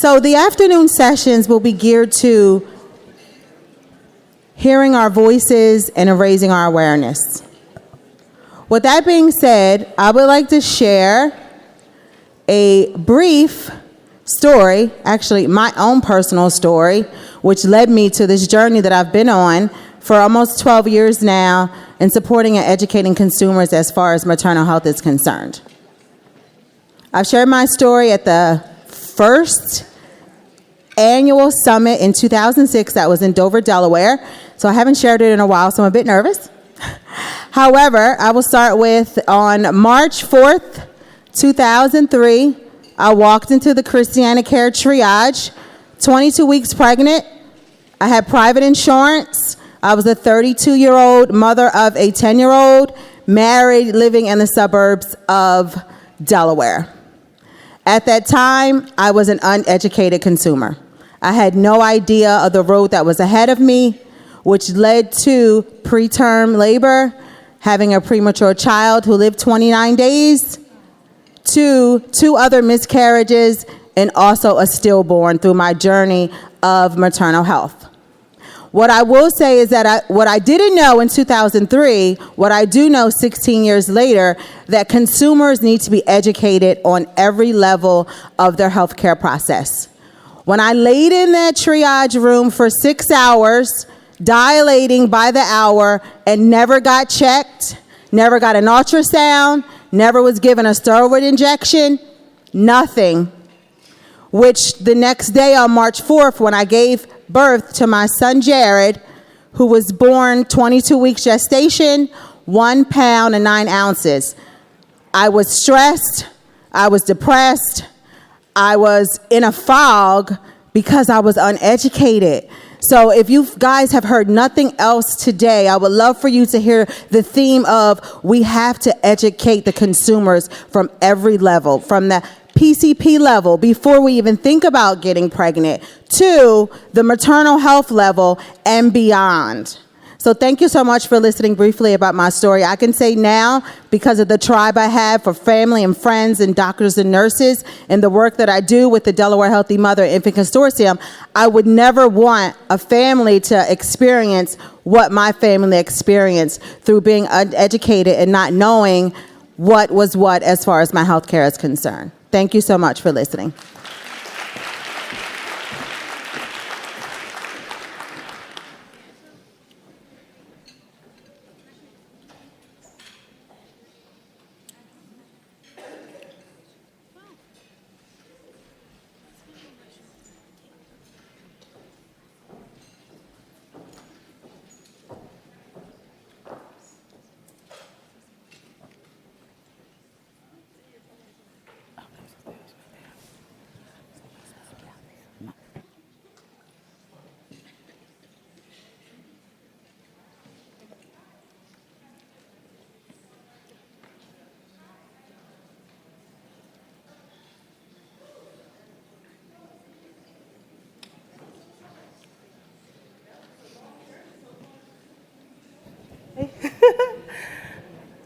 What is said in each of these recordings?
So the afternoon sessions will be geared to hearing our voices and raising our awareness. With that being said, I would like to share a brief story, actually my own personal story, which led me to this journey that I've been on for almost 12 years now in supporting and educating consumers as far as maternal health is concerned. I've shared my story at the first annual summit in 2006 that was in Dover, Delaware. So I haven't shared it in a while, so I'm a bit nervous. However, I will start with on March 4th, 2003, I walked into the Christiana Care triage, 22 weeks pregnant. I had private insurance. I was a 32-year-old mother of a 10-year-old, married, living in the suburbs of Delaware. At that time, I was an uneducated consumer. I had no idea of the road that was ahead of me, which led to preterm labor, having a premature child who lived 29 days, to 2 other miscarriages, and also a stillborn through my journey of maternal health. What I will say is that what I didn't know in 2003, what I do know 16 years later, that consumers need to be educated on every level of their healthcare process. When I laid in that triage room for 6 hours, dilating by the hour, and never got checked, never got an ultrasound, never was given a steroid injection, nothing. Which the next day on March 4th, when I gave birth to my son Jared, who was born 22 weeks gestation, 1 pound and 9 ounces. I was stressed, I was depressed, I was in a fog because I was uneducated. So if you guys have heard nothing else today, I would love for you to hear the theme of we have to educate the consumers from every level, from the PCP level before we even think about getting pregnant to the maternal health level and beyond. So thank you so much for listening briefly about my story. I can say now, because of the tribe I have for family and friends and doctors and nurses and the work that I do with the Delaware Healthy Mother Infant Consortium, I would never want a family to experience what my family experienced through being uneducated and not knowing what was what as far as my health care is concerned. Thank you so much for listening.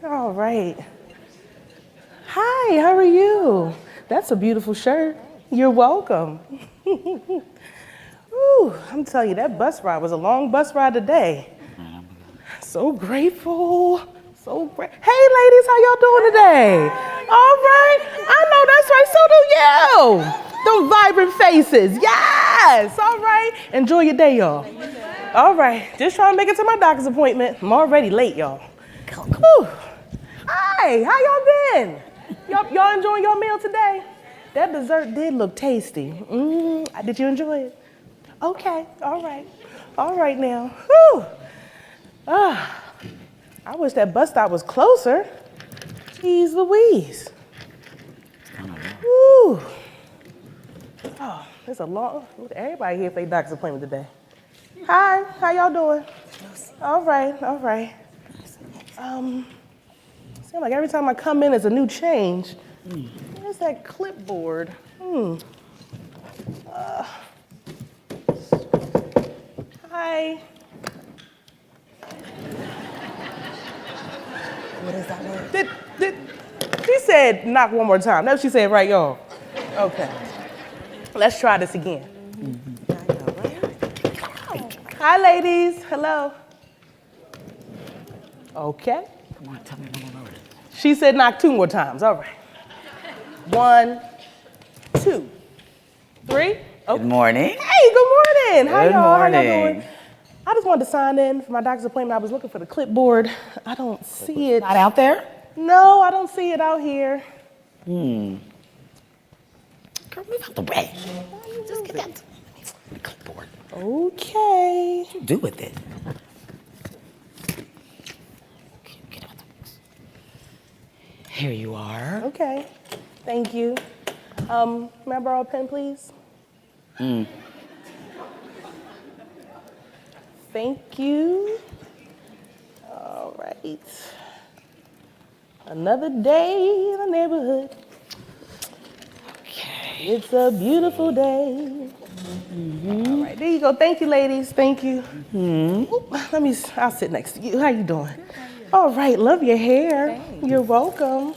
All right. Hi, how are you? That's a beautiful shirt. You're welcome. Ooh, I'm telling you, that bus ride was a long bus ride today. So grateful. So great. Hey, ladies, how y'all doing today? All right. I know that's right. So do you. Those vibrant faces. Yes. All right. Enjoy your day, y'all. All right. Just trying to make it to my doctor's appointment. I'm already late, y'all. Whew. Hi, how y'all been? Y'all enjoying your meal today? That dessert did look tasty. Did you enjoy it? Okay, all right. All right now. Whew. I wish that bus stop was closer. Jeez Louise. Whew. Oh, it's a long, look, everybody here for their doctor's appointment today. Hi, how y'all doing? All right, all right. Seems like every time I come in, it's a new change. Where's that clipboard? Hi. What is that word? She said knock one more time. That's what she said, right, y'all? Okay. Let's try this again. Hi, ladies. Hello. Okay. Come on, tell me one more. She said knock 2 more times. All right. 1, 2, 3. Okay. Good morning. Hey, good morning. How Good y'all? How y'all morning. doing? I just wanted to sign in for my doctor's appointment. I was looking for the clipboard. I don't see it. Not out there? No, I don't see it out here. Girl, move out the way. Just get that the clipboard. Okay. What you do with it? Get out the way. Here you are. Okay. Thank you. May I borrow a pen, please? Thank you. All right. Another day in the neighborhood. Okay. It's a beautiful day. All right, there you go. Thank you, ladies. Thank you. Oop, I'll sit next to you. How you doing? All right, love your hair. Thanks. You're welcome.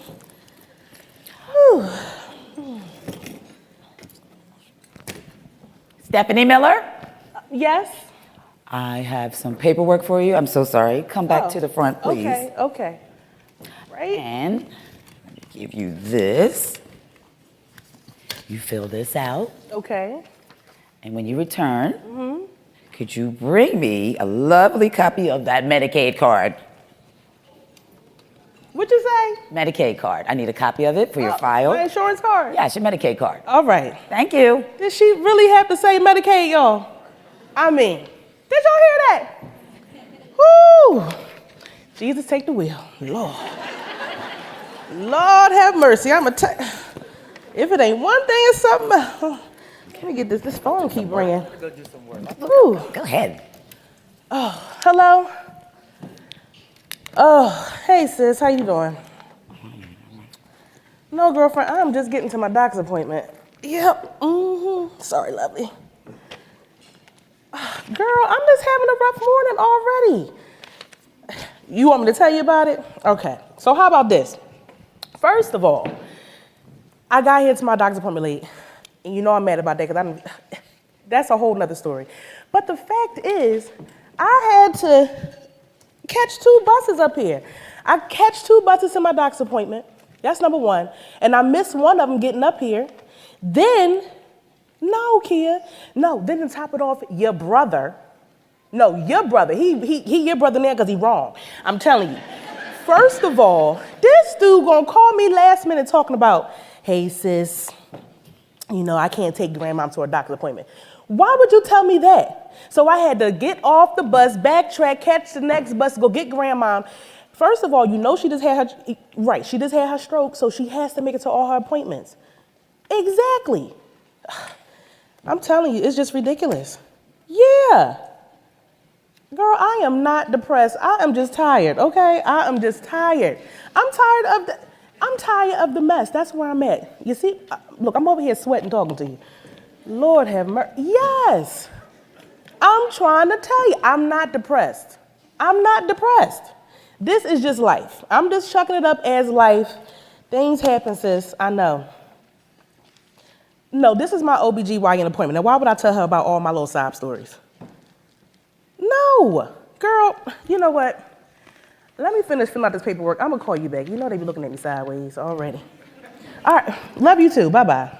Whew. Stephanie Miller? Yes? I have some paperwork for you. I'm so sorry. Come back to the front, please. Okay. Right? And let me give you this. You fill this out. Okay. And when you return, could you bring me a lovely copy of that Medicaid card? What'd you say? Medicaid card. I need a copy of it for your file. My insurance card? Yeah, it's your Medicaid card. All right. Thank you. Did she really have to say Medicaid, y'all? I mean, did y'all hear that? Woo! Jesus, take the wheel. Lord. Lord have mercy. If it ain't one thing, it's something else. Let me get this. This phone keep ringing. Go do some work. Woo. Go ahead. Oh, hello? Oh, hey, sis. How you doing? No, girlfriend. I'm just getting to my doctor's appointment. Yep. Sorry, lovely. Girl, I'm just having a rough morning already. You want me to tell you about it? Okay. So how about this? First of all, I got here to my doctor's appointment late. And you know I'm mad about that because that's a whole nother story. But the fact is, I had to catch 2 buses up here. I catch 2 buses to my doctor's appointment. That's number 1. And I missed one of them getting up here. Then, no, Kia. No, then to top it off, your brother. No, your brother. He your brother now because he wrong. I'm telling you. First of all, this dude gonna call me last minute talking about, hey, sis, you know, I can't take grandmom to her doctor's appointment. Why would you tell me that? So I had to get off the bus, backtrack, catch the next bus, go get grandmom. First of all, you know she just had her stroke, so she has to make it to all her appointments. Exactly. I'm telling you, it's just ridiculous. Yeah. Girl, I am not depressed. I am just tired, okay? I am just tired. I'm tired of the mess. That's where I'm at. You see? Look, I'm over here sweating talking to you. Lord have mercy. Yes. I'm trying to tell you, I'm not depressed. I'm not depressed. This is just life. I'm just chucking it up as life. Things happen, sis. I know. No, this is my OBGYN appointment. Now, why would I tell her about all my little sob stories? No. Girl, you know what? Let me finish filling out this paperwork. I'm going to call you back. You know they be looking at me sideways already. All right. Love you too. Bye-bye.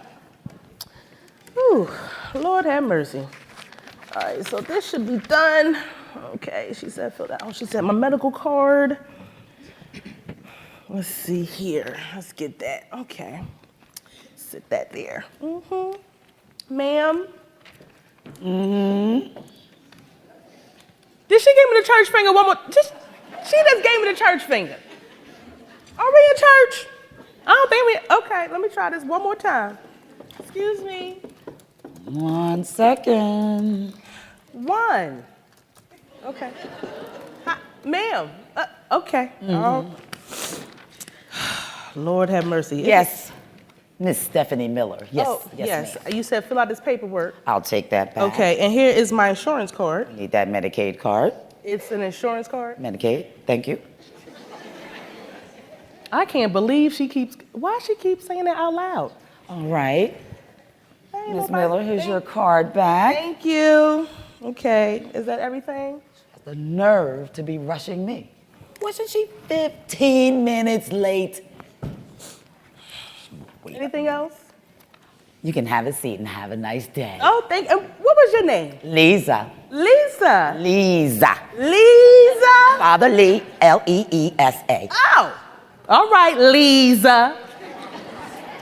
Whew. Lord have mercy. All right, so this should be done. Okay, she said fill that out. She said my medical card. Let's see here. Let's get that. Okay. Sit that there. Ma'am. Did she give me the church finger one more? She just gave me the church finger. Are we in church? I don't think we, okay, let me try this one more time. Excuse me. 1 second. 1. Okay. Hi, ma'am. Okay. Lord have mercy. Yes. Miss Stephanie Miller. Yes. Oh, yes. Ma'am. You said fill out this paperwork. I'll take that back. Okay, and here is my insurance card. I need that Medicaid card. It's an insurance card. Medicaid. Thank you. I can't believe why she keeps saying that out loud. All right. ain't Ms. nobody- Miller, here's your card back. Thank you. Okay, is that everything? The nerve to be rushing me. Wasn't she 15 minutes late? Wait. Anything else? You can have a seat and have a nice day. Oh, what was your name? Lisa. Lisa. Lisa. Lisa. Father Lee, Leesa. Oh, all right, Lisa.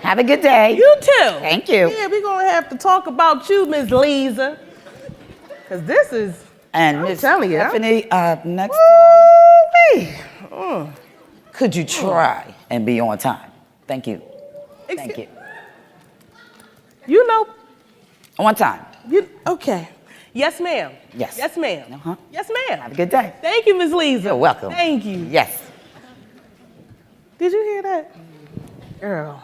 Have a good day. You too. Thank you. Yeah, we're going to have to talk about you, Miss Lisa. Because this is, And I'm Miss telling you. Stephanie, next Woo-wee. could you try and be on time? Thank you. Thank you. You know, On time. okay. Yes, ma'am. Yes. Yes, ma'am. Uh-huh. Yes, ma'am. Have a good day. Thank you, Miss Lisa. You're welcome. Thank you. Yes. Did you hear that? Girl,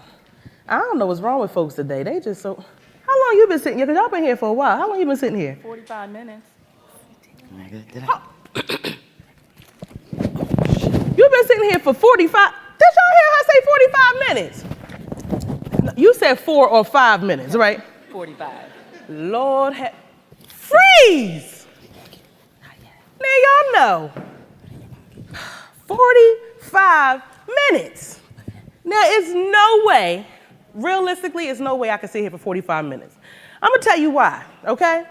I don't know what's wrong with folks today. They just so. How long you been sitting here? Because y'all been here for a while. How long you been sitting here? 45 minutes. Did I? You've been sitting here for 45. Did y'all hear her say 45 minutes? You said 4 or 5 minutes, right? 45. Lord freeze! Now y'all know. 45 minutes. Now it's no way, realistically, it's no way I can sit here for 45 minutes. I'm gonna tell you why, okay?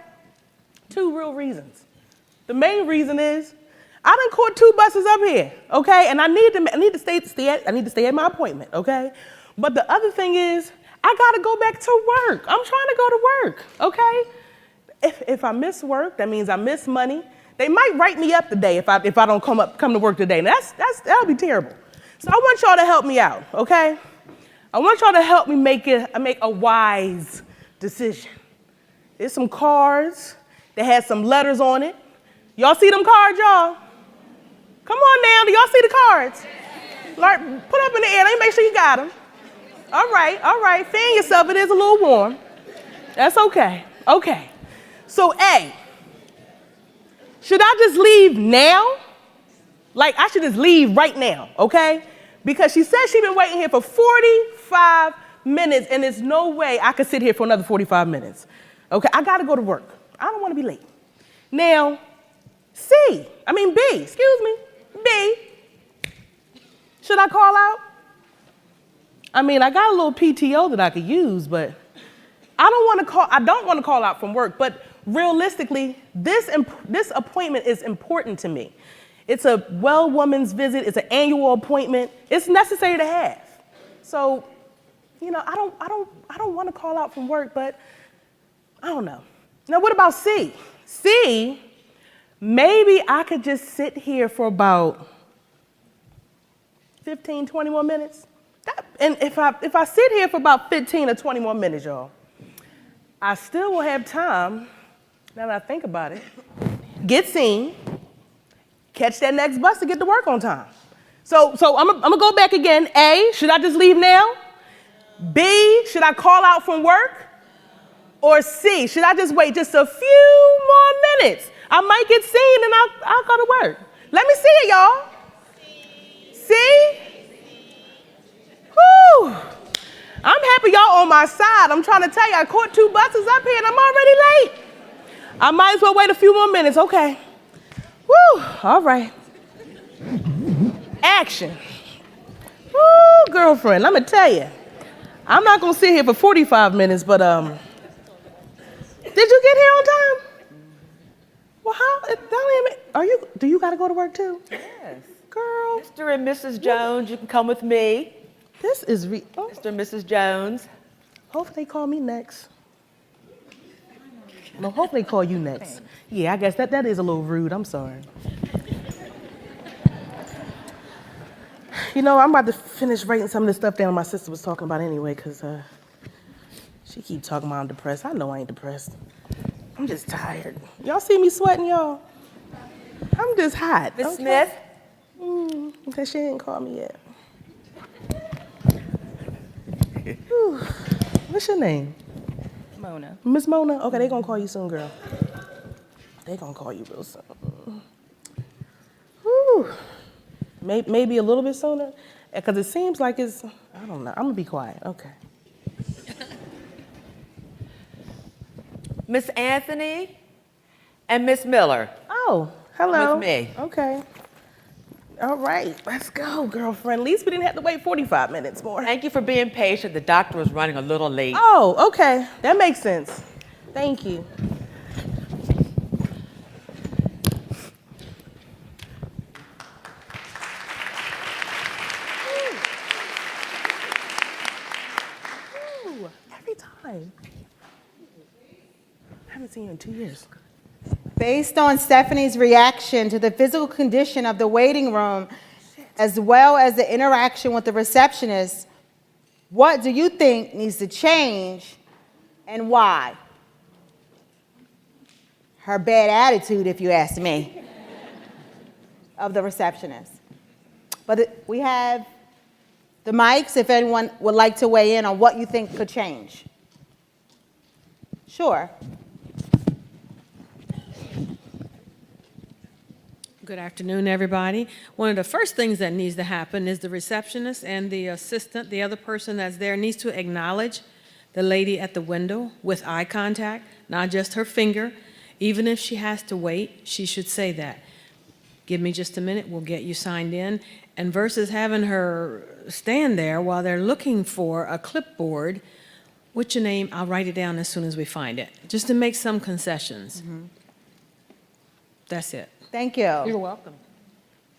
2 real reasons. The main reason is I done caught 2 buses up here, okay? And I need to stay at my appointment, okay? But the other thing is I gotta go back to work. I'm trying to go to work, okay? If I miss work, that means I miss money. They might write me up today if I don't come to work today. And that'll be terrible. So I want y'all to help me out, okay? I want y'all to help me make a wise decision. There's some cards that has some letters on it. Y'all see them cards, y'all? Come on now, do y'all see the cards? Lord, put up in the air, let me make sure you got them. All right, fan yourself, it is a little warm. That's okay, okay. So A, should I just leave now? Like, I should just leave right now, okay? Because she said she's been waiting here for 45 minutes, and there's no way I could sit here for another 45 minutes. Okay, I gotta go to work. I don't wanna be late. Now, B, B, should I call out? I mean, I got a little PTO that I could use, but I don't want to call out from work, but realistically, this appointment is important to me. It's a well woman's visit, it's an annual appointment. It's necessary to have. So, you know, I don't want to call out from work, but I don't know. Now, what about C? C, maybe I could just sit here for about 15, 20 more minutes. And if I sit here for about 15 or 20 more minutes, y'all, I still will have time, now that I think about it, get seen, catch that next bus to get to work on time. So I'm gonna go back again. A, should I just leave now? B, should I call out from work? Or C, should I just wait just a few more minutes? I might get seen and I'll go to work. Let me see it, y'all. See? Whew. I'm happy y'all on my side. I'm trying to tell you, I caught 2 buses up here and I'm already late. I might as well wait a few more minutes. Okay. Woo. All right. Action. Woo, girlfriend, let me tell you. I'm not going to sit here for 45 minutes, but did you get here on time? Well, do you got to go to work too? Yes. Girl. Mr. and Mrs. Jones, you can come with me. This is Mr. and Mrs. Jones. Hopefully they call me next. No, hopefully they call you next. Yeah, I guess that is a little rude. I'm sorry. You know, I'm about to finish writing some of the stuff down my sister was talking about anyway, because she keep talking about I'm depressed. I know I ain't depressed. I'm just tired. Y'all see me sweating, y'all? I'm just hot. Miss Smith? Because she didn't call me yet. Whew. What's your name? Mona. Miss Mona? Okay, they gonna call you soon, girl. They gonna call you real soon. Whew. Maybe a little bit sooner, because it seems like I don't know. I'm gonna be quiet, okay. Miss Anthony, and Miss Miller. Oh, hello. With me. Okay. All right, let's go, girlfriend. At least we didn't have to wait 45 minutes more. Thank you for being patient. The doctor was running a little late. Oh, okay. That makes sense. Thank you. Ooh, every time. I haven't seen you in 2 years. Based on Stephanie's reaction to the physical condition of the waiting room, as well as the interaction with the receptionist, what do you think needs to change and why? Her bad attitude, if you ask me, of the receptionist. But we have the mics if anyone would like to weigh in on what you think could change. Sure. Good afternoon, everybody. One of the first things that needs to happen is the receptionist and the assistant, the other person that's there, needs to acknowledge the lady at the window with eye contact, not just her finger. Even if she has to wait, she should say that. Give me just a minute, we'll get you signed in. And versus having her stand there while they're looking for a clipboard, what's your name? I'll write it down as soon as we find it, just to make some concessions. That's it. Thank you. You're welcome.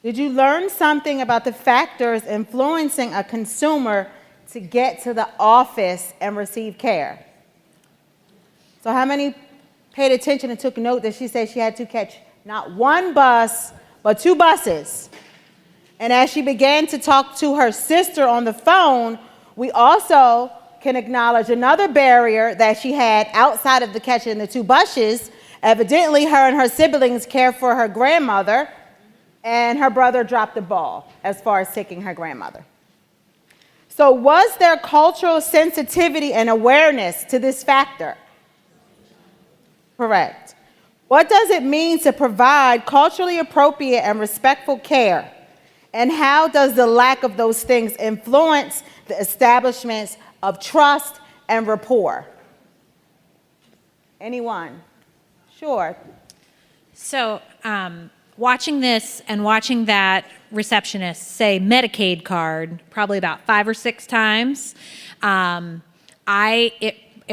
Did you learn something about the factors influencing a consumer to get to the office and receive care? So how many paid attention and took note that she said she had to catch not one bus, but 2 buses? And as she began to talk to her sister on the phone, we also can acknowledge another barrier that she had outside of the catching the 2 buses. Evidently, her and her siblings care for her grandmother, and her brother dropped the ball as far as taking her grandmother. So was there cultural sensitivity and awareness to this factor? Correct. What does it mean to provide culturally appropriate and respectful care? And how does the lack of those things influence the establishments of trust and rapport? Anyone? Sure. So watching this and watching that receptionist say Medicaid card probably about 5 or 6 times, it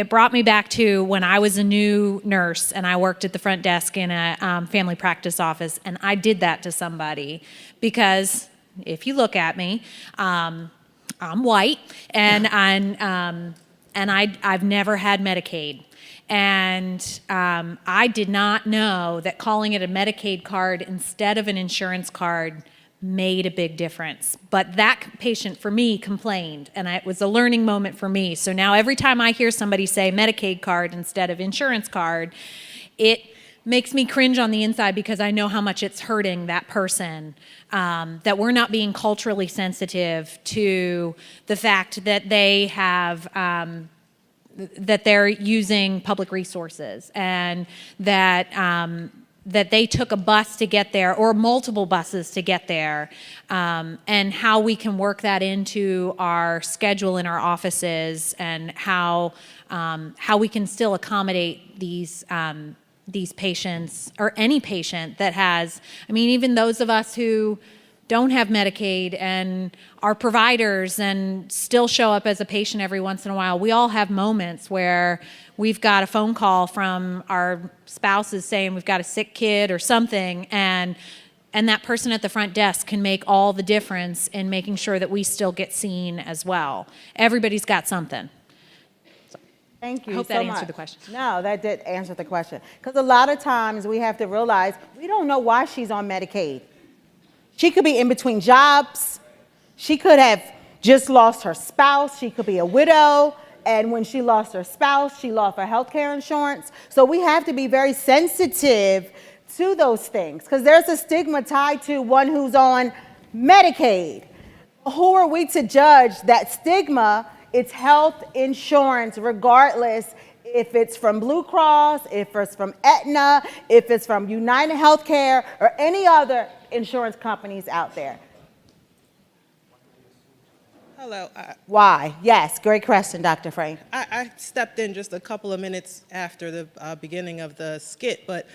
brought me back to when I was a new nurse and I worked at the front desk in a family practice office, and I did that to somebody because if you look at me, I'm white and I've never had Medicaid. And I did not know that calling it a Medicaid card instead of an insurance card made a big difference. But that patient, for me, complained, and it was a learning moment for me. So now every time I hear somebody say Medicaid card instead of insurance card, it makes me cringe on the inside because I know how much it's hurting that person, that we're not being culturally sensitive to the fact that they have that they're using public resources and that that they took a bus to get there or multiple buses to get there, and how we can work that into our schedule in our offices and how we can still accommodate these patients or any patient that has, I mean, even those of us who don't have Medicaid and are providers and still show up as a patient every once in a while. We all have moments where we've got a phone call from our spouses saying we've got a sick kid or something, and that person at the front desk can make all the difference in making sure that we still get seen as well. Everybody's got something. Thank you. I hope so that answered much. the question. No, that did answer the question. Because a lot of times we have to realize we don't know why she's on Medicaid. She could be in between jobs. She could have just lost her spouse. She could be a widow. And when she lost her spouse, she lost her health care insurance. So we have to be very sensitive to those things because there's a stigma tied to one who's on Medicaid. Who are we to judge that stigma? It's health insurance, regardless if it's from Blue Cross, if it's from Aetna, if it's from United Healthcare, or any other insurance companies out there. Hello. Why? Yes, great question, Dr. Frank. I stepped in just a couple of minutes after the beginning of the skit, but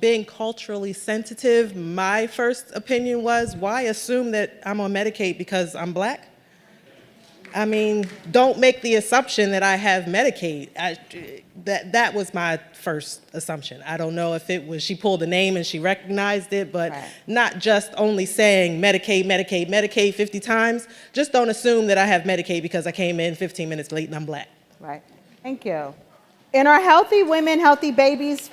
being culturally sensitive, my first opinion was, why assume that I'm on Medicaid because I'm black? I mean, don't make the assumption that I have Medicaid. That was my first assumption. I don't know if it was she pulled a name and she recognized it, but not just only saying Medicaid, Medicaid, Medicaid 50 times. Just don't assume that I have Medicaid because I came in 15 minutes late and I'm black. Right. Thank you. In our Healthy Women, Healthy Babies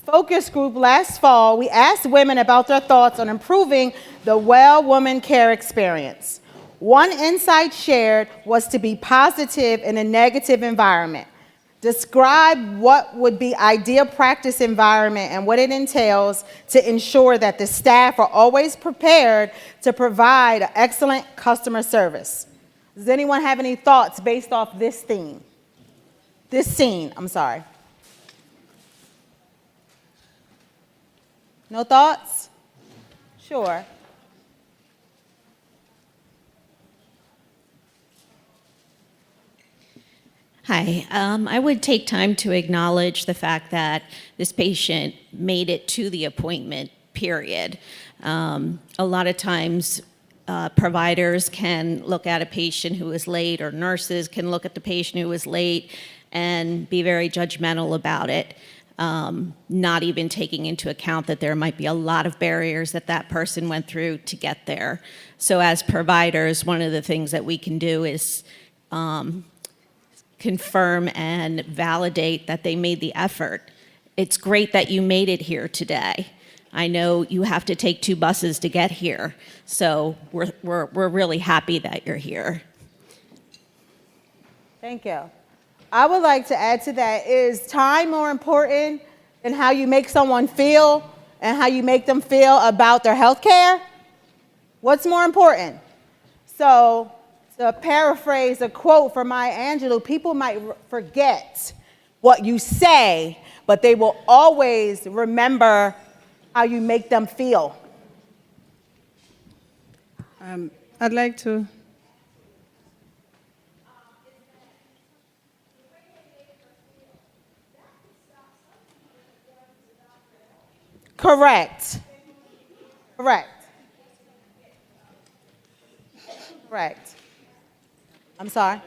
focus group last fall, we asked women about their thoughts on improving the well woman care experience. One insight shared was to be positive in a negative environment. Describe what would be ideal practice environment and what it entails to ensure that the staff are always prepared to provide excellent customer service. Does anyone have any thoughts based off this theme? This scene, I'm sorry. No thoughts? Sure. Hi. I would take time to acknowledge the fact that this patient made it to the appointment, period. A lot of times, providers can look at a patient who is late, or nurses can look at the patient who is late and be very judgmental about it, not even taking into account that there might be a lot of barriers that that person went through to get there. So as providers, one of the things that we can do is confirm and validate that they made the effort. It's great that you made it here today. I know you have to take 2 buses to get here, so we're really happy that you're here. Thank you. I would like to add to that, is time more important than how you make someone feel and how you make them feel about their health care? What's more important? So, to paraphrase a quote from Maya Angelou, people might forget what you say, but they will always remember how you make them feel. I'd like to. Correct. Correct. Correct. I'm sorry.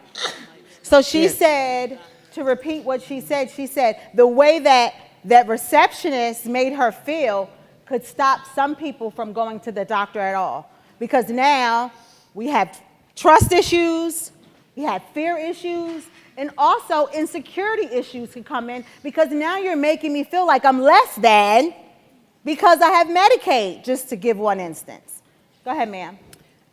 So she said, to repeat what she said, the way that receptionist made her feel could stop some people from going to the doctor at all. Because now we have trust issues, we have fear issues, and also insecurity issues can come in, because now you're making me feel like I'm less than because I have Medicaid, just to give one instance. Go ahead, ma'am.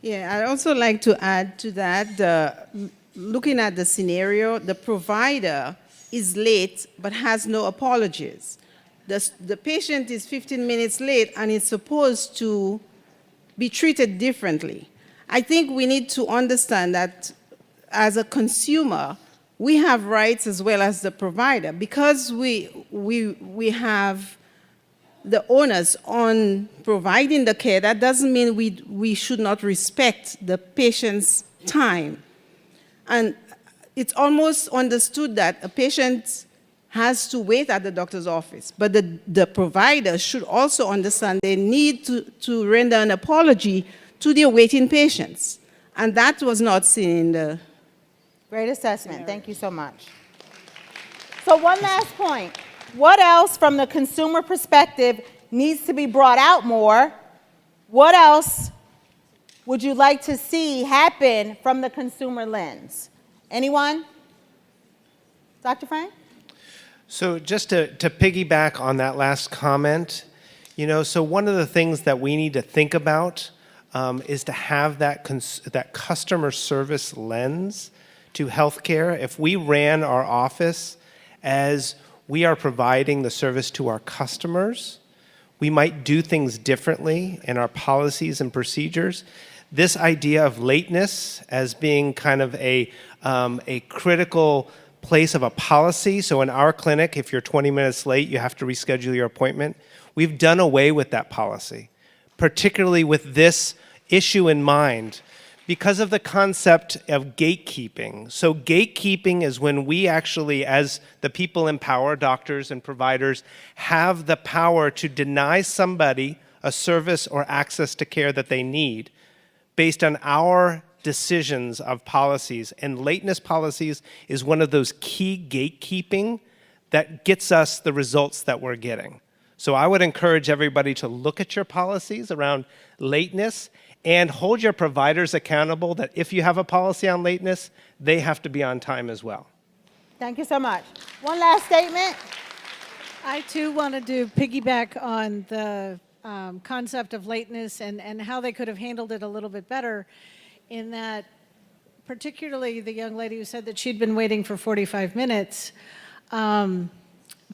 Yeah, I'd also like to add to that, looking at the scenario, the provider is late but has no apologies. The patient is 15 minutes late and is supposed to be treated differently. I think we need to understand that as a consumer, we have rights as well as the provider. Because we have the onus on providing the care, that doesn't mean we should not respect the patient's time. And it's almost understood that a patient has to wait at the doctor's office, but the provider should also understand they need to render an apology to the waiting patients. And that was not seen in the... Great assessment. Thank you so much. So one last point. What else from the consumer perspective needs to be brought out more? What else would you like to see happen from the consumer lens? Anyone? Dr. Frank? So just to piggyback on that last comment, so one of the things that we need to think about is to have that customer service lens to healthcare. If we ran our office as we are providing the service to our customers, we might do things differently in our policies and procedures. This idea of lateness as being kind of a critical place of a policy. So in our clinic, if you're 20 minutes late, you have to reschedule your appointment. We've done away with that policy, particularly with this issue in mind. because of the concept of gatekeeping. So gatekeeping is when we actually, as the people in power, doctors and providers, have the power to deny somebody a service or access to care that they need based on our decisions of policies. And lateness policies is one of those key gatekeeping that gets us the results that we're getting. So I would encourage everybody to look at your policies around lateness and hold your providers accountable that if you have a policy on lateness, they have to be on time as well. Thank you so much. One last statement. I too wanted to piggyback on the concept of lateness and how they could have handled it a little bit better, in that particularly the young lady who said that she'd been waiting for 45 minutes,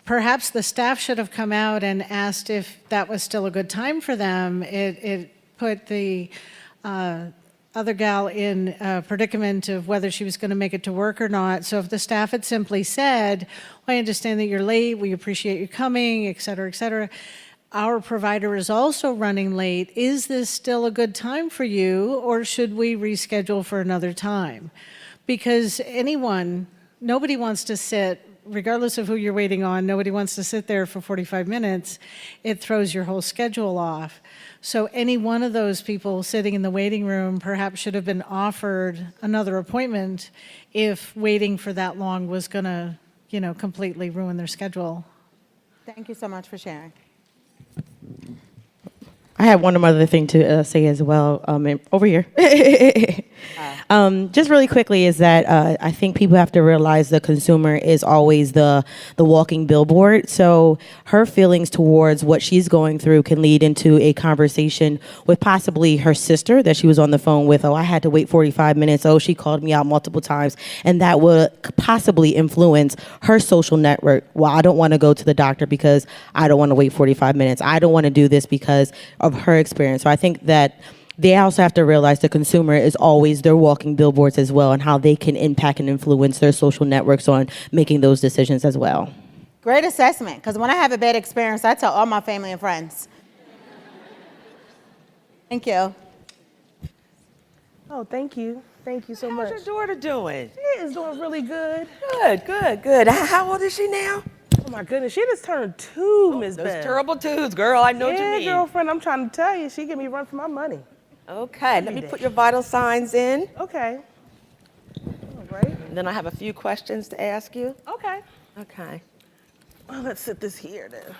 perhaps the staff should have come out and asked if that was still a good time for them. It put the other gal in a predicament of whether she was going to make it to work or not. So if the staff had simply said, well, I understand that you're late, we appreciate you coming, et cetera, our provider is also running late. Is this still a good time for you, or should we reschedule for another time? Because nobody wants to sit, regardless of who you're waiting on, nobody wants to sit there for 45 minutes. It throws your whole schedule off. So any one of those people sitting in the waiting room perhaps should have been offered another appointment if waiting for that long was going to, completely ruin their schedule. Thank you so much for sharing. I have one other thing to say as well, over here. Just really quickly is that I think people have to realize the consumer is always the walking billboard. So her feelings towards what she's going through can lead into a conversation with possibly her sister that she was on the phone with. Oh, I had to wait 45 minutes. Oh, she called me out multiple times. And that would possibly influence her social network. Well, I don't want to go to the doctor because I don't want to wait 45 minutes. I don't want to do this because of her experience. So I think that they also have to realize the consumer is always their walking billboards as well, and how they can impact and influence their social networks on making those decisions as well. Great assessment, because when I have a bad experience, I tell all my family and friends. Thank you. Oh, thank you. Thank you so much. How's your daughter doing? She is doing really good. Good. How old is she now? Oh my goodness, she just turned 2, Miss Those Beth. terrible twos, girl. I know what you mean. Yeah, girlfriend, I'm trying to tell you, she give me a run for my money. Okay, let me put your vital signs in. Okay. All right. And then I have a few questions to ask you. Okay. Okay. Well, let's sit this here then.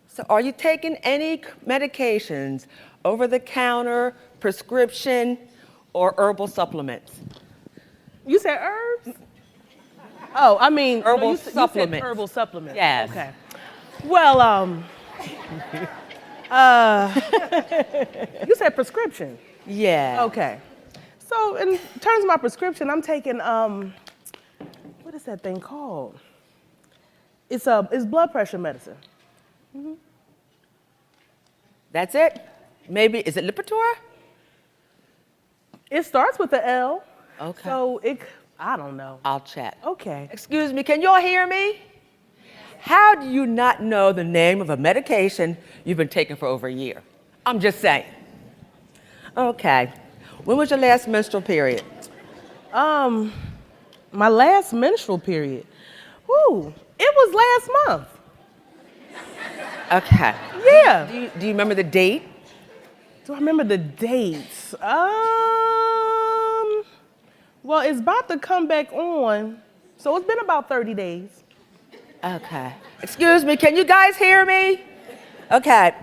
So are you taking any medications, over the counter, prescription, or herbal supplements? You said herbs? Oh, I mean herbal you supplements. said herbal supplements. Yes. Okay. Well, you said prescription. Yeah. Okay. So in terms of my prescription, I'm taking what is that thing called? It's blood pressure medicine. Mm-hmm. That's it? Maybe, is it Lipitor? It starts with the L. Okay. So I don't know. I'll check. Okay. Excuse me, can you all hear me? How do you not know the name of a medication you've been taking for over a year? I'm just saying. Okay. When was your last menstrual period? My last menstrual period. Woo, it was last month. Okay. Yeah. Do you remember the date? Do I remember the dates? Well, it's about to come back on, so it's been about 30 days. Okay. Excuse me, can you guys hear me? Okay.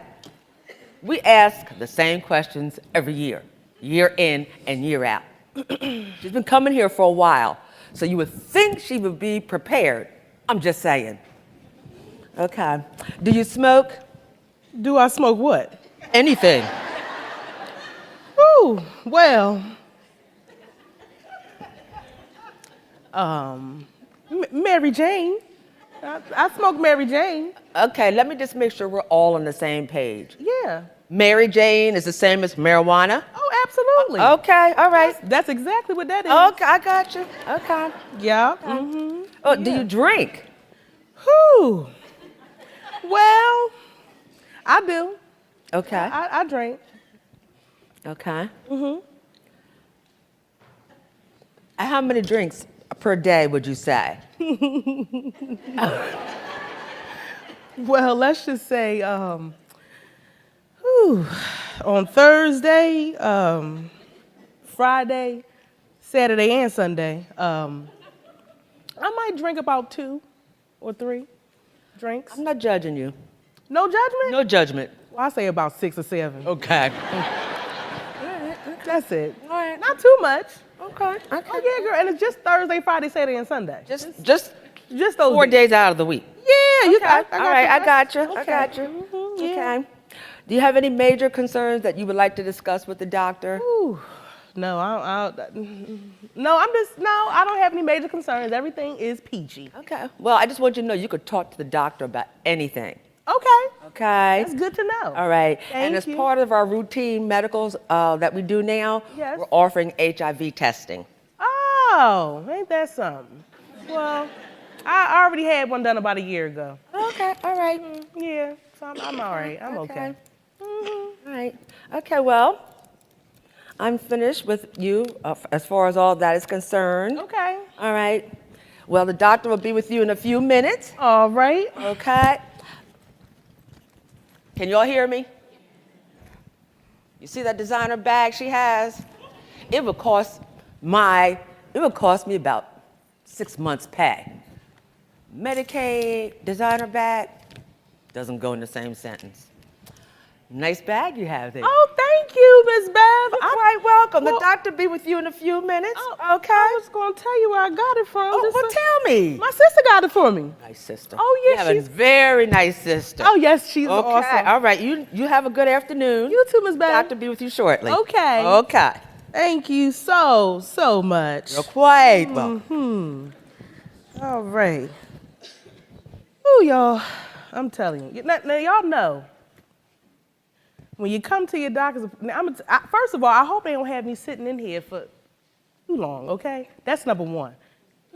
We ask the same questions every year in and year out. She's been coming here for a while, so you would think she would be prepared. I'm just saying. Okay. Do you smoke? Do I smoke what? Anything. Ooh, well, Mary Jane. I smoke Mary Jane. Okay, let me just make sure we're all on the same page. Yeah. Mary Jane is the same as marijuana? Oh, absolutely. Okay, all right. That's exactly what that is. Okay, I got you. Okay. Yeah. Okay. Mm-hmm. Oh, do you drink? Whew. Well, I do. Okay. I drink. Okay. Mm-hmm. how many drinks per day would you say? Well, let's just say on Thursday, Friday, Saturday, and Sunday, I might drink about 2 or 3 drinks. I'm not judging you. No judgment? No judgment. Well, I say about 6 or 7. Okay. That's it. All right. Not too much. Okay. Oh, yeah, girl. And it's just Thursday, Friday, Saturday, and Sunday. Just those 4 days out of the week. Yeah, you got All right, I got you. I Okay. got you. Yeah. Okay. Do you have any major concerns that you would like to discuss with the doctor? Ooh, no, I don't have any major concerns. Everything is peachy. Okay. Well, I just want you to know you could talk to the doctor about anything. Okay. Okay. That's good to know. All right. Thank and as you. part of our routine medicals that we do now, Yes. we're offering HIV testing. Oh, ain't that something? Well, I already had one done about a year ago. Okay. All right. Yeah, so I'm all right. I'm okay. All right. Okay, well, I'm finished with you as far as all that is concerned. Okay. All right. Well, the doctor will be with you in a few minutes. All right. Okay. Can you all hear me? You see that designer bag she has? It would cost me about 6 months' pay. Medicaid, designer bag, doesn't go in the same sentence. Nice bag you have there. Oh, thank you, Miss Bev. You're quite welcome. The doctor will be with you in a few minutes. Okay. I was going to tell you where I got it from. Oh, well, tell me. My sister got it for me. Nice sister. Oh, yeah, You have she's a very nice sister. Oh, yes, she's Okay. awesome. All right. You have a good afternoon. You too, Miss Bev. Doctor be with you shortly. Okay. Okay. Thank you so much. You're quite welcome. All right. Ooh, y'all, I'm telling you. Now y'all know, when you come to your doctor's, first of all, I hope they don't have me sitting in here for too long, okay? That's number one.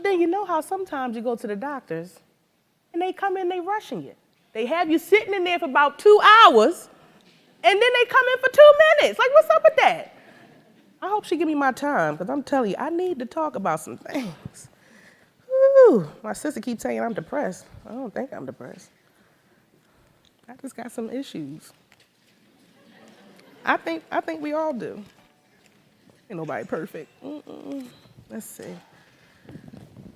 Then you know how sometimes you go to the doctors, and they come in, they rushing you. They have you sitting in there for about 2 hours, and then they come in for 2 minutes. Like, what's up with that? I hope she give me my time, because I'm telling you, I need to talk about some things. Ooh, my sister keeps saying I'm depressed. I don't think I'm depressed. I just got some issues. I think we all do. Ain't nobody perfect. Let's see.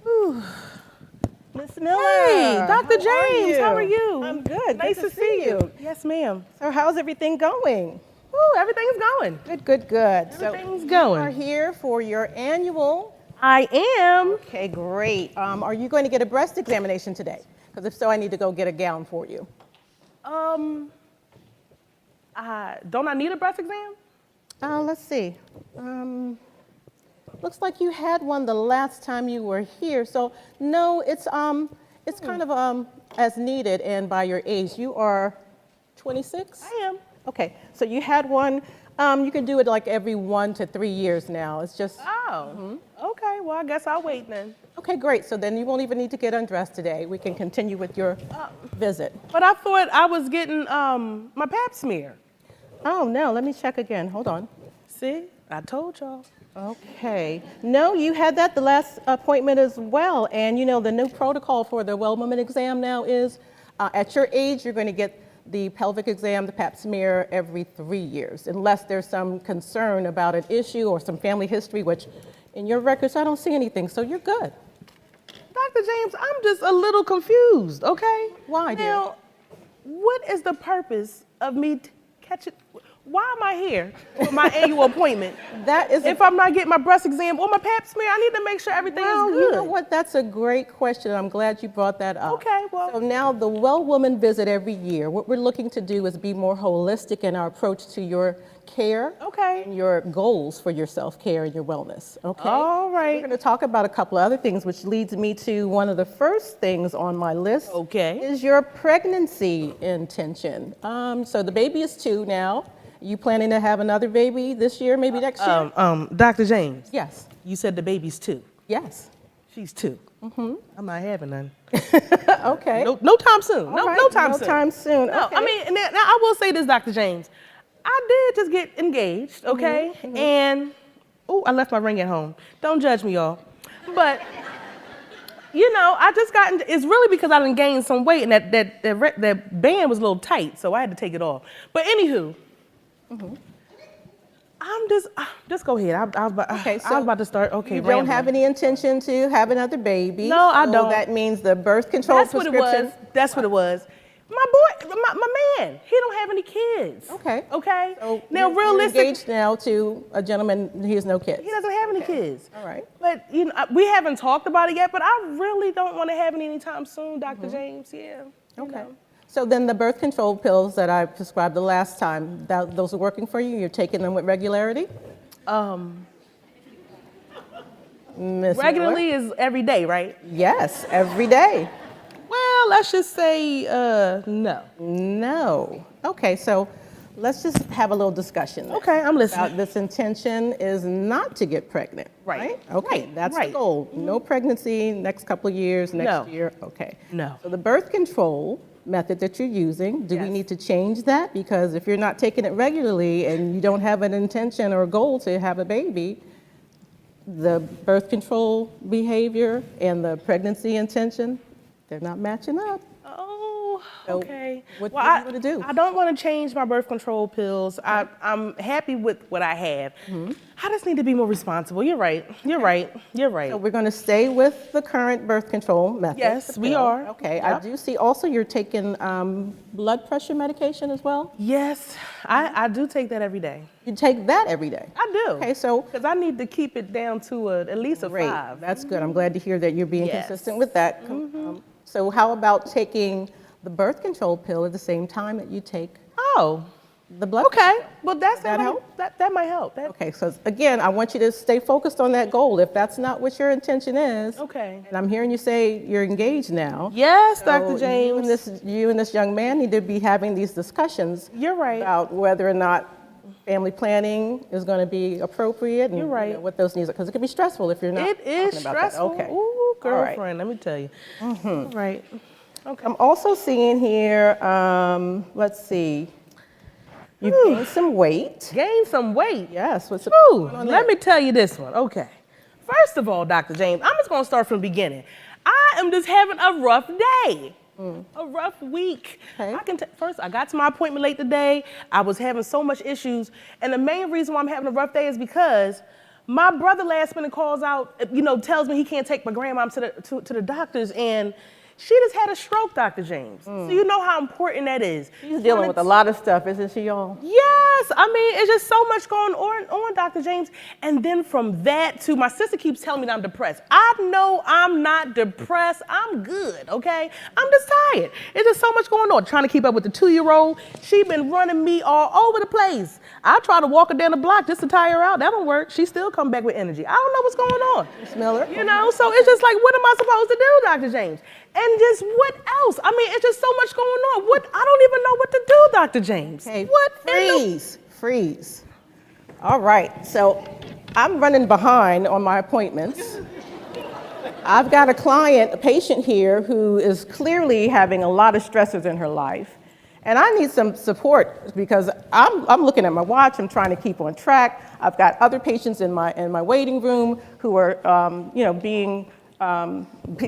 Ooh. Miss Miller. Hey, Dr. James, how are you? I'm good. Nice Good to see you. Yes, ma'am. So how's everything going? Ooh, everything's going. Good. Everything's so going. You are here for your annual. I am. Okay, great. Are you going to get a breast examination today? Because if so, I need to go get a gown for you. Don't I need a breast exam? Let's see. Looks like you had one the last time you were here. So no, it's kind of as needed and by your age. You are 26? I am. Okay, so you had one. You can do it like every 1 to 3 years now. It's just. Oh. Okay. Well, I guess I'll wait then. Okay, great. So then you won't even need to get undressed today. We can continue with your visit. But I thought I was getting my pap smear. Oh, no, let me check again. Hold on. See, I told y'all. Okay. No, you had that the last appointment as well. And you know, the new protocol for the well woman exam now is at your age, you're going to get the pelvic exam, the pap smear every 3 years, unless there's some concern about an issue or some family history, which in your records, I don't see anything. So you're good. Dr. James, I'm just a little confused, okay? Why, dear? Now, what is the purpose of me catching? Why am I here for my annual appointment? That is if I'm not getting my breast exam or my pap smear, I need to make sure everything is good. You know what? That's a great question. I'm glad you brought that up. Okay, well. So now the well woman visit every year. What we're looking to do is be more holistic in our approach to your care. Okay. And your goals for your self-care and your wellness. Okay. All right. We're going to talk about a couple of other things, which leads me to one of the first things on my list. Okay. Is your pregnancy intention. So the baby is 2 now. You planning to have another baby this year, maybe next year? Dr. James. Yes. You said the baby's 2. Yes. She's 2. Mm-hmm. I'm not having none. Okay. No time soon. All right. No time soon. No time soon. No, Okay. I mean, now I will say this, Dr. James. I did just get engaged, okay? And, I left my ring at home. Don't judge me, y'all. But, you know, I just got into, it's really because I done gained some weight and that band was a little tight, so I had to take it off. But anywho, I'm just go ahead. I was about to start. Okay, you don't have any intention to have another baby. No, I don't. That means the birth control prescription. What it was. That's what it was. My boy, my man, he don't have any kids. Okay. Okay. So now, you're engaged now to a gentleman. He has no kids. He doesn't have any kids. All right. But you know, we haven't talked about it yet. But I really don't want to have any anytime soon, Dr. James. Yeah. Okay. So then the birth control pills that I prescribed the last time, those are working for you? You're taking them with regularity? Regularly is every day, right? Yes, every day. Well, let's just say no. No. Okay, so let's just have a little discussion. Okay, I'm listening. This intention is not to get pregnant, right? Okay, Right, that's right. the goal. No pregnancy next couple of years, next year. Okay. No. So the birth control method that you're using, do we need to change that? Because if you're not taking it regularly and you don't have an intention or a goal to have a baby, the birth control behavior and the pregnancy intention, they're not matching up. Oh, So okay. what Well, do you want to do? I don't want to change my birth control pills. I'm happy with what I have. I just need to be more responsible. You're right. You're right. You're right. So we're going to stay with the current birth control method. Yes, the we pill. are. Okay, Yep. I do see also you're taking blood pressure medication as well? Yes, I do take that every day. You take that every day? I do. Okay, so. Because I need to keep it down to at least a Great. 5. That's good. I'm glad to hear that you're being Yes. consistent with that. So how about taking the birth control pill at the same time that you take Oh, the blood okay. pressure? Well, that that help? That might help. Okay, so again, I want you to stay focused on that goal. If that's not what your intention is, Okay. and I'm hearing you say you're engaged now. Yes, So Dr. James. You and this young man need to be having these discussions You're right. about whether or not family planning is going to be appropriate and You're right. you know, what those needs are, because it can be stressful if you're not It is talking about that. stressful. Okay. Ooh, All right. girlfriend, let me tell you. Right. Okay. I'm also seeing here, let's see, you've gained some weight. Gain some weight. Yes. What's Ooh, let me tell you this one. Okay. First of all, Dr. James, I'm just going to start from the beginning. I am just having a rough day. A rough week. Okay. First, I got to my appointment late today. I was having so much issues. And the main reason why I'm having a rough day is because my brother last minute calls out, tells me he can't take my grandmom to the doctors, and she just had a stroke, Dr. James. So you know how important that is. She's dealing with a lot of stuff, isn't she, y'all? Yes, I mean, it's just so much going on, Dr. James. And then from that to, my sister keeps telling me that I'm depressed. I know I'm not depressed. I'm good, okay? I'm just tired. It's just so much going on. Trying to keep up with the 2-year-old. She been running me all over the place. I try to walk her down the block just to tire her out. That don't work. She still come back with energy. I don't know what's going on. You smell her? So it's just like, what am I supposed to do, Dr. James? And just what else? I mean, it's just so much going on. I don't even know what to do, Dr. James. Okay, What? freeze. All right, so I'm running behind on my appointments. I've got a patient here who is clearly having a lot of stressors in her life. And I need some support because I'm looking at my watch, I'm trying to keep on track. I've got other patients in my waiting room who are,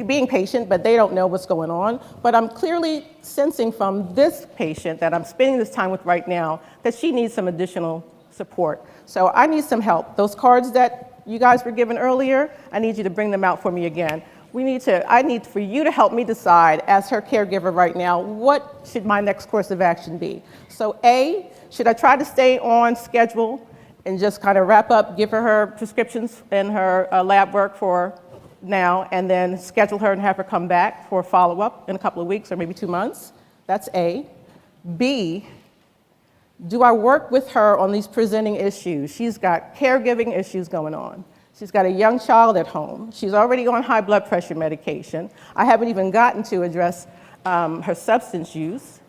being patient, but they don't know what's going on. But I'm clearly sensing from this patient that I'm spending this time with right now that she needs some additional support. So I need some help. Those cards that you guys were given earlier, I need you to bring them out for me again. I need for you to help me decide, as her caregiver right now, what should my next course of action be? So A, should I try to stay on schedule and just kind of wrap up, give her prescriptions and her lab work for now, and then schedule her and have her come back for follow-up in a couple of weeks or maybe 2 months? That's A. B, do I work with her on these presenting issues? She's got caregiving issues going on. She's got a young child at home. She's already on high blood pressure medication. I haven't even gotten to address her substance use.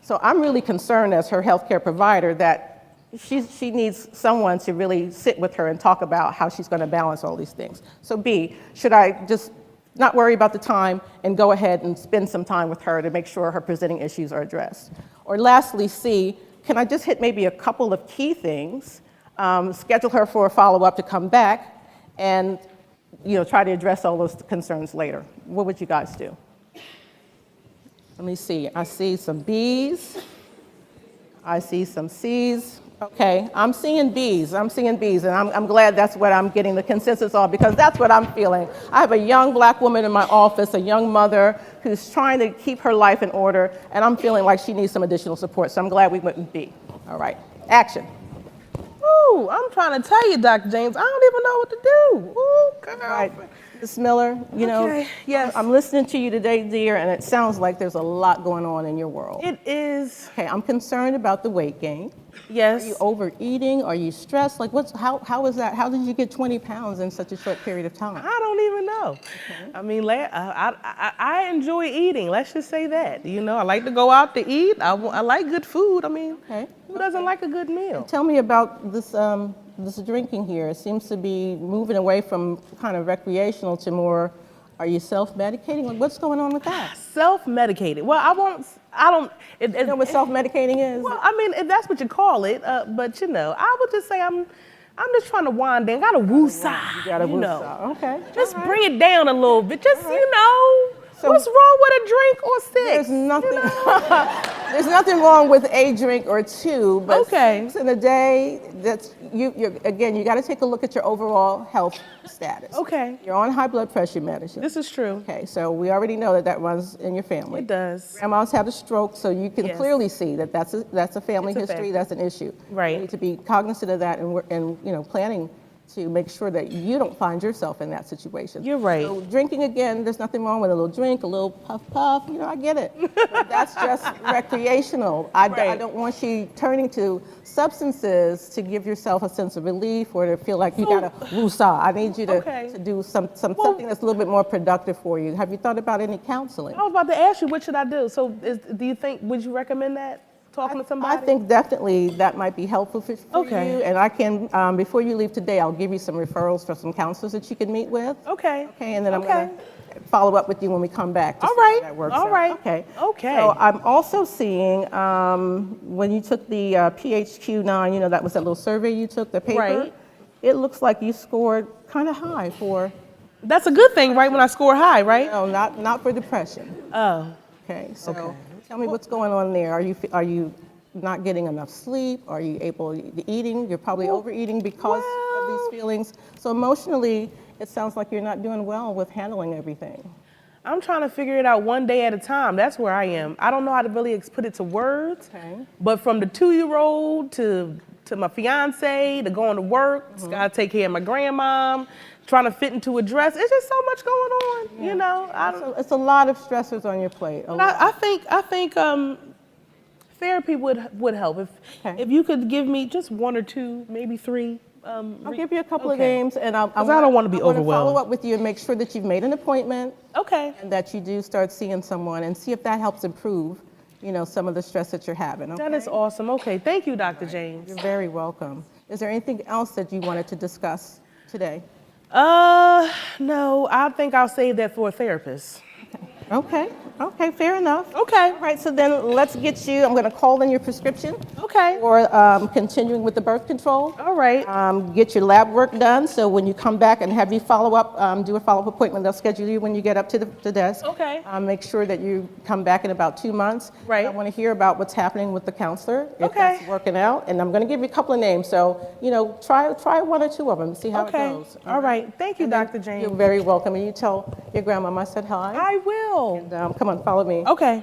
So I'm really concerned as her healthcare provider that she needs someone to really sit with her and talk about how she's going to balance all these things. So B, should I just not worry about the time and go ahead and spend some time with her to make sure her presenting issues are addressed? Or lastly, C, can I just hit maybe a couple of key things, schedule her for a follow-up to come back, and try to address all those concerns later. What would you guys do? Let me see. I see some Bs. I see some Cs. Okay, I'm seeing Bs, and I'm glad that's what I'm getting the consensus on, because that's what I'm feeling. I have a young black woman in my office, a young mother who's trying to keep her life in order, and I'm feeling like she needs some additional support, so I'm glad we went with B. All right, action. Ooh, I'm trying to tell you, Dr. James, I don't even know what to do. Ooh, girl. Right. Ms. Miller, Okay, yes. I'm listening to you today, dear, and it sounds like there's a lot going on in your world. It is. Okay, I'm concerned about the weight gain. Yes. Are you overeating? Are you stressed? Like, how is that? How did you get 20 pounds in such a short period of time? I don't even know. Okay. I mean, I enjoy eating. Let's just say that. I like to go out to eat. I like good food. I mean, who doesn't like a good meal? Tell me about this drinking here. It seems to be moving away from kind of recreational to more. Are you self-medicating? Like, what's going on with that? Self-medicated. Well, I don't. You know what self-medicating is? Well, I mean, if that's what you call it, but I would just say I'm just trying to wind down. Got to woo-sah. You got to woo-sah. Okay. Just bring it down a little bit. Just So what's wrong with a drink or six? There's nothing. There's nothing wrong with a drink or two, but six in a day. That's you got to take a look at your overall health status. Okay. You're on high blood pressure medicine. This is true. Okay, so we already know that runs in your family. It does. Grandma's had a stroke, so you can clearly see that that's a family history. That's an issue. Right. You need to be cognizant of that and planning to make sure that you don't find yourself in that situation. You're right. So drinking, again, there's nothing wrong with a little drink, a little puff, I get it. But that's just recreational. I don't want you turning to substances to give yourself a sense of relief or to feel like you gotta woo-sah. I need you to do something that's a little bit more productive for you. Have you thought about any counseling? I was about to ask you, what should I do? So would you recommend that? Talking to somebody? I think definitely that might be helpful for you. And I can, before you leave today, I'll give you some referrals for some counselors that you can meet with. Okay. Okay, and then I'm going to follow up with you when we come back to see how that works out. Okay. So I'm also seeing, when you took the PHQ-9, that was that little survey you took, the paper. Right. It looks like you scored kind of high for... That's a good thing, right, when I score high, right? No, not for depression. Oh. Okay, so... Tell me what's going on there. Are you not getting enough sleep? Are you able to eating? You're probably overeating because of these feelings. So emotionally, it sounds like you're not doing well with handling everything. I'm trying to figure it out one day at a time. That's where I am. I don't know how to really put it to words. Okay. But from the 2-year-old to my fiance to going to work, just gotta take care of my grandmom, trying to fit into a dress. It's just so much going on, It's a lot of stressors on your plate. I think therapy would help. If you could give me just one or two, maybe three. I'll give you a couple of names, and I don't want to be overwhelmed. Follow up with you and make sure that you've made an appointment. Okay. And that you do start seeing someone and see if that helps improve, some of the stress that you're having. Okay? That is awesome. Okay, thank you, Dr. James. You're very welcome. Is there anything else that you wanted to discuss today? No, I think I'll save that for a therapist. Okay, fair enough. Okay. All right, so then let's get you, I'm gonna call in your prescription. Okay. For continuing with the birth control. All right. Get your lab work done, so when you come back and have you follow up, do a follow-up appointment, they'll schedule you when you get up to the desk. Okay. Make sure that you come back in about 2 months. Right. I wanna hear about what's happening with the counselor, if that's working out, and I'm gonna give you a couple of names, so, try one or two of them, see how it goes. All right, thank you, Dr. James. You're very welcome, and you tell your grandmama I said hi. I will. And, come on, follow me. Okay.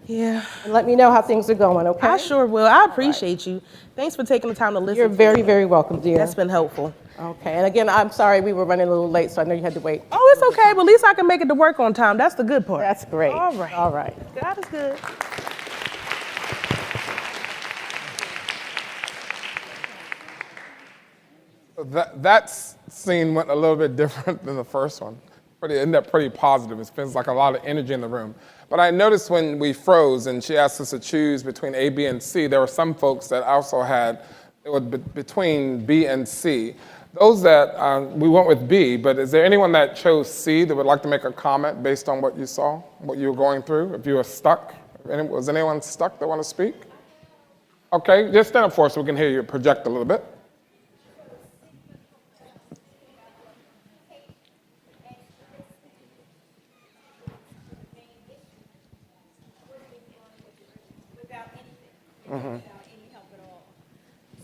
Yeah. And let me know how things are going, okay? I sure will. I appreciate you. Thanks for taking the time to listen. You're very, very welcome, dear. That's been helpful. Okay, and again, I'm sorry we were running a little late, so I know you had to wait. Oh, it's okay, but at least I can make it to work on time. That's the good part. That's great. All right. All right. God is good. That scene went a little bit different than the first one. It ended up pretty positive. It feels like a lot of energy in the room. But I noticed when we froze and she asked us to choose between A, B, and C, there were some folks that also had, it was between B and C. Those that, we went with B, but is there anyone that chose C that would like to make a comment based on what you saw, what you were going through, if you were stuck? Was anyone stuck that want to speak? Okay, just stand up for us so we can hear you project a little bit.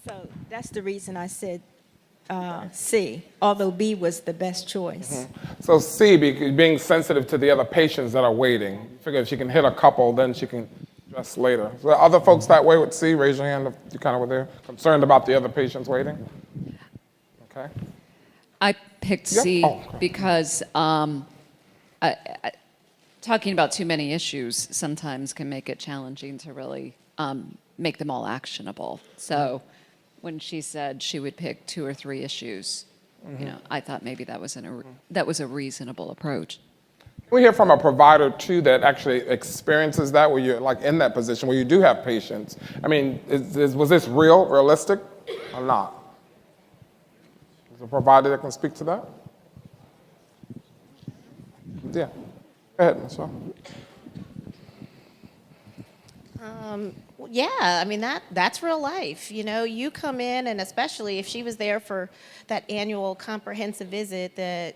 So that's the reason I said C, although B was the best choice. So C, being sensitive to the other patients that are waiting. Figure if she can hit a couple, then she can address later. So other folks that way with C, raise your hand if you kind of were there, concerned about the other patients waiting. Okay. I picked C because talking about too many issues sometimes can make it challenging to really make them all actionable. So when she said she would pick 2 or 3 issues, I thought maybe that was a reasonable approach. We hear from a provider too that actually experiences that, where you're like in that position where you do have patients. I mean, was this realistic, or not? Is there a provider that can speak to that? Yeah. Go ahead, Michelle. Yeah, I mean, that's real life. You know, you come in, and especially if she was there for that annual comprehensive visit that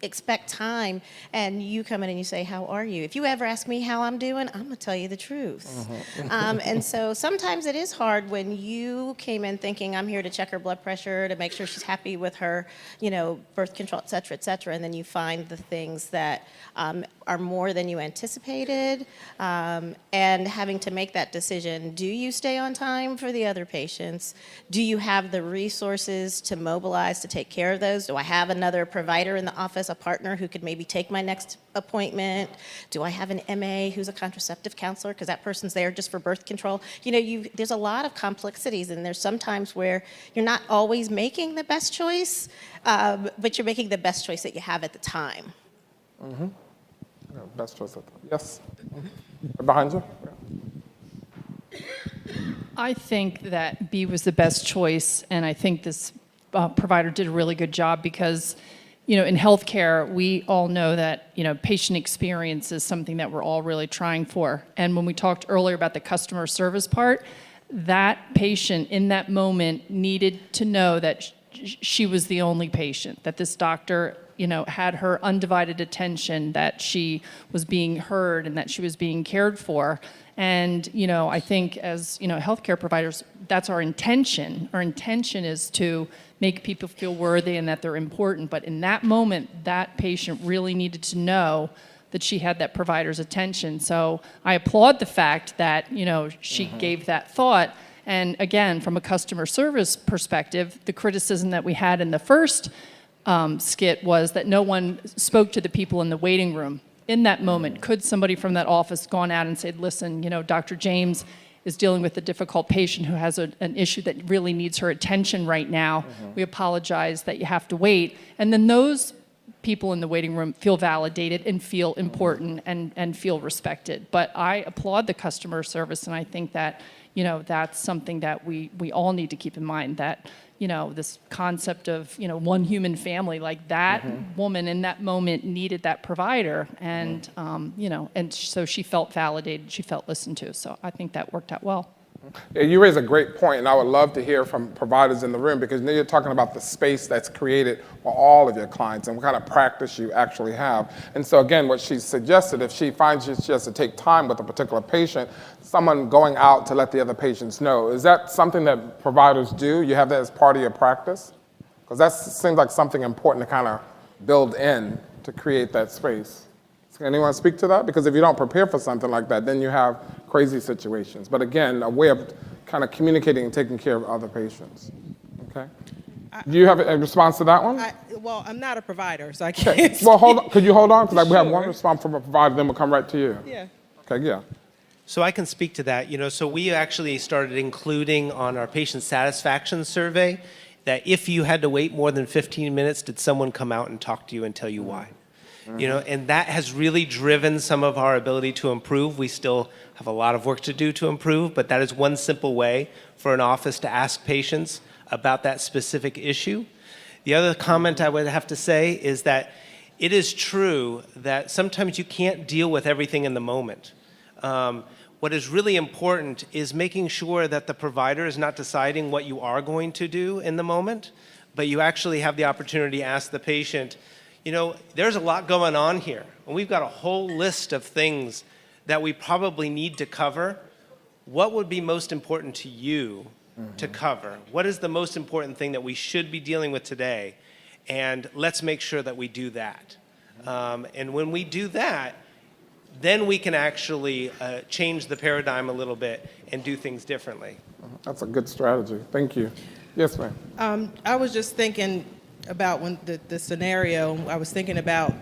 expect time, and you come in and you say, how are you? If you ever ask me how I'm doing, I'm gonna tell you the truth. And so sometimes it is hard when you came in thinking I'm here to check her blood pressure, to make sure she's happy with her, birth control, et cetera, and then you find the things that are more than you anticipated, and having to make that decision. Do you stay on time for the other patients? Do you have the resources to mobilize to take care of those? Do I have another provider in the office, a partner who could maybe take my next appointment? Do I have an MA who's a contraceptive counselor because that person's there just for birth control? There's a lot of complexities, and there's sometimes where you're not always making the best choice, but you're making the best choice that you have at the time. Best choice. Yes. Behind you. I think that B was the best choice, and I think this provider did a really good job because, in healthcare, we all know that, patient experience is something that we're all really trying for. And when we talked earlier about the customer service part, that patient in that moment needed to know that she was the only patient, that this doctor had her undivided attention, that she was being heard and that she was being cared for. And, I think as, healthcare providers, that's our intention. Our intention is to make people feel worthy and that they're important. But in that moment, that patient really needed to know that she had that provider's attention. So I applaud the fact that, she gave that thought. And again, from a customer service perspective, the criticism that we had in the first skit was that no one spoke to the people in the waiting room. In that moment, could somebody from that office gone out and said, listen, Dr. James is dealing with a difficult patient who has an issue that really needs her attention right now. We apologize that you have to wait. And then those people in the waiting room feel validated and feel important and feel respected. But I applaud the customer service, and I think that, that's something that we all need to keep in mind, that this concept of, one human family, like that woman in that moment needed that provider. And, and so she felt validated, she felt listened to. So I think that worked out well. Yeah, you raise a great point, and I would love to hear from providers in the room, because you're talking about the space that's created for all of your clients and what kind of practice you actually have. And so again, what she suggested, if she finds she has to take time with a particular patient, someone going out to let the other patients know. Is that something that providers do? You have that as part of your practice? Because that seems like something important to kind of build in to create that space. Can anyone speak to that? Because if you don't prepare for something like that, then you have crazy situations. But again, a way of kind of communicating and taking care of other patients. Okay? Do you have a response to that one? Well, I'm not a provider, so I can't. Okay. Well, hold on. Could you hold on? Because we have one response from a provider, then we'll come right to you. Yeah. Okay, yeah. So I can speak to that. So we actually started including on our patient satisfaction survey that if you had to wait more than 15 minutes, did someone come out and talk to you and tell you why? And that has really driven some of our ability to improve. We still have a lot of work to do to improve, but that is one simple way for an office to ask patients about that specific issue. The other comment I would have to say is that it is true that sometimes you can't deal with everything in the moment. What is really important is making sure that the provider is not deciding what you are going to do in the moment, but you actually have the opportunity to ask the patient, there's a lot going on here, and we've got a whole list of things that we probably need to cover. what would be most important to you to cover? What is the most important thing that we should be dealing with today? And let's make sure that we do that. And when we do that, then we can actually change the paradigm a little bit and do things differently. That's a good strategy. Thank you. Yes, ma'am. I was just thinking about when the scenario, I was thinking about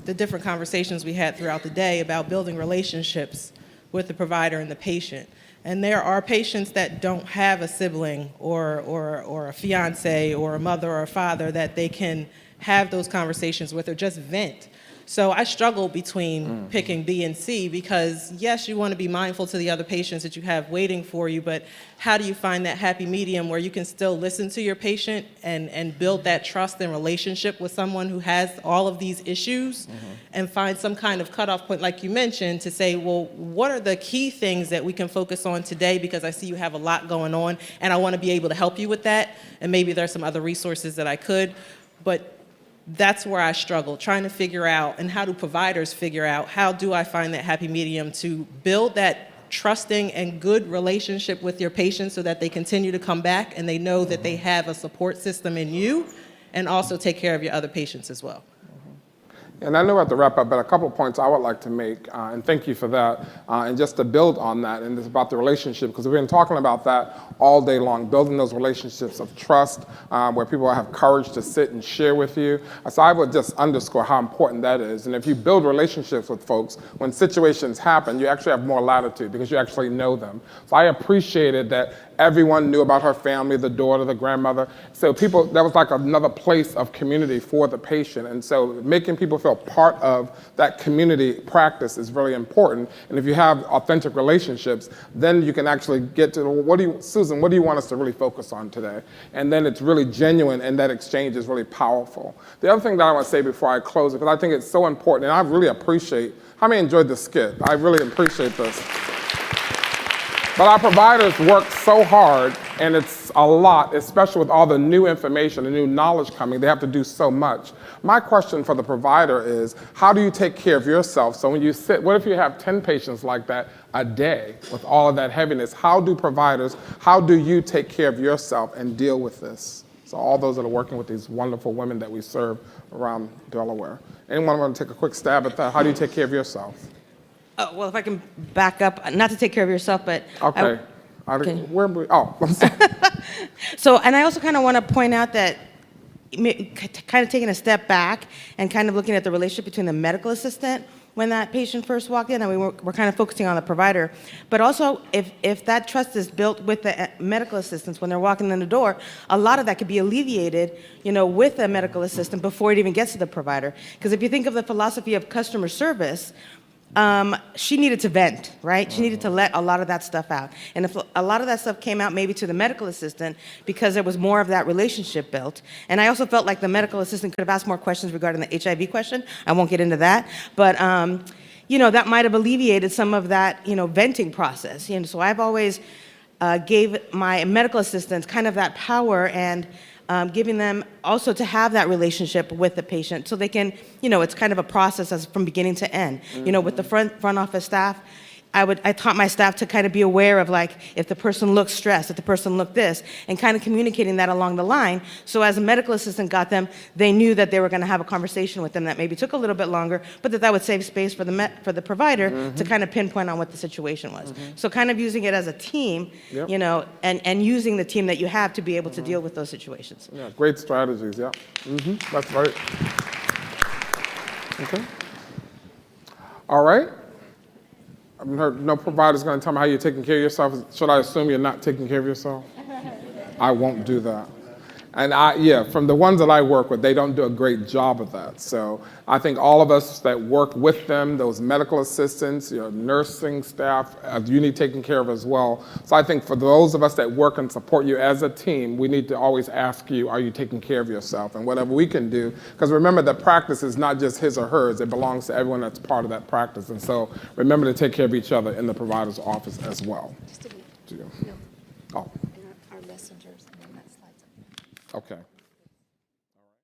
the different conversations we had throughout the day about building relationships with the provider and the patient. And there are patients that don't have a sibling or a fiance or a mother or a father that they can have those conversations with or just vent. So I struggle between picking B and C because, yes, you want to be mindful to the other patients that you have waiting for you, but how do you find that happy medium where you can still listen to your patient and build that trust and relationship with someone who has all of these issues and find some kind of cutoff point, like you mentioned, to say, well, what are the key things that we can focus on today because I see you have a lot going on and I want to be able to help you with that, and maybe there's some other resources that I could, but that's where I struggle, trying to figure out, and how do providers figure out, how do I find that happy medium to build that trusting and good relationship with your patients so that they continue to come back and they know that they have a support system in you, and also take care of your other patients as well. And I know we have to wrap up, but a couple of points I would like to make, and thank you for that, and just to build on that, and it's about the relationship, because we've been talking about that all day long, building those relationships of trust, where people have courage to sit and share with you. So I would just underscore how important that is. And if you build relationships with folks, when situations happen, you actually have more latitude because you actually know them. So I appreciated that everyone knew about her family, the daughter, the grandmother. So people, that was like another place of community for the patient. And so making people feel part of that community practice is really important. And if you have authentic relationships, then you can actually get to, Susan, what do you want us to really focus on today? And then it's really genuine, and that exchange is really powerful. The other thing that I want to say before I close, because I think it's so important, and I really appreciate, how many enjoyed the skit? I really appreciate this. But our providers work so hard, and it's a lot, especially with all the new information, the new knowledge coming. They have to do so much. My question for the provider is, how do you take care of yourself? So when you sit, what if you have 10 patients like that a day with all of that heaviness? How do you take care of yourself and deal with this? So all those that are working with these wonderful women that we serve around Delaware. Anyone want to take a quick stab at that? How do you take care of yourself? Well, if I can back up, not to take care of yourself, but... Okay. I'm sorry. So, and I also kind of want to point out that kind of taking a step back and kind of looking at the relationship between the medical assistant when that patient first walked in, and we're kind of focusing on the provider, but also if that trust is built with the medical assistants when they're walking in the door, a lot of that could be alleviated, with the medical assistant before it even gets to the provider. Because if you think of the philosophy of customer service, she needed to vent, right? She needed to let a lot of that stuff out. And if a lot of that stuff came out maybe to the medical assistant because there was more of that relationship built. And I also felt like the medical assistant could have asked more questions regarding the HIV question. I won't get into that. But, that might have alleviated some of that, venting process. So I've always gave my medical assistants kind of that power and giving them also to have that relationship with the patient so they can, it's kind of a process as from beginning to end. With the front office staff, I taught my staff to kind of be aware of like if the person looked stressed, if the person looked this, and kind of communicating that along the line. So as a medical assistant got them, they knew that they were going to have a conversation with them that maybe took a little bit longer, but that would save space for the provider to kind of pinpoint on what the situation was. So kind of using it as a team, and using the team that you have to be able to deal with those situations. Yeah, great strategies, yeah. That's right. Okay. All right. I've heard no provider's going to tell me how you're taking care of yourself. Should I assume you're not taking care of yourself? I won't do that. And from the ones that I work with, they don't do a great job of that. So I think all of us that work with them, those medical assistants, nursing staff, you need taken care of as well. So I think for those of us that work and support you as a team, we need to always ask you, are you taking care of yourself? And whatever we can do, because remember that practice is not just his or hers, it belongs to everyone that's part of that practice. And so remember to take care of each other in the provider's office as well. Just a minute. Oh. Our messengers, and then that slides up. Okay.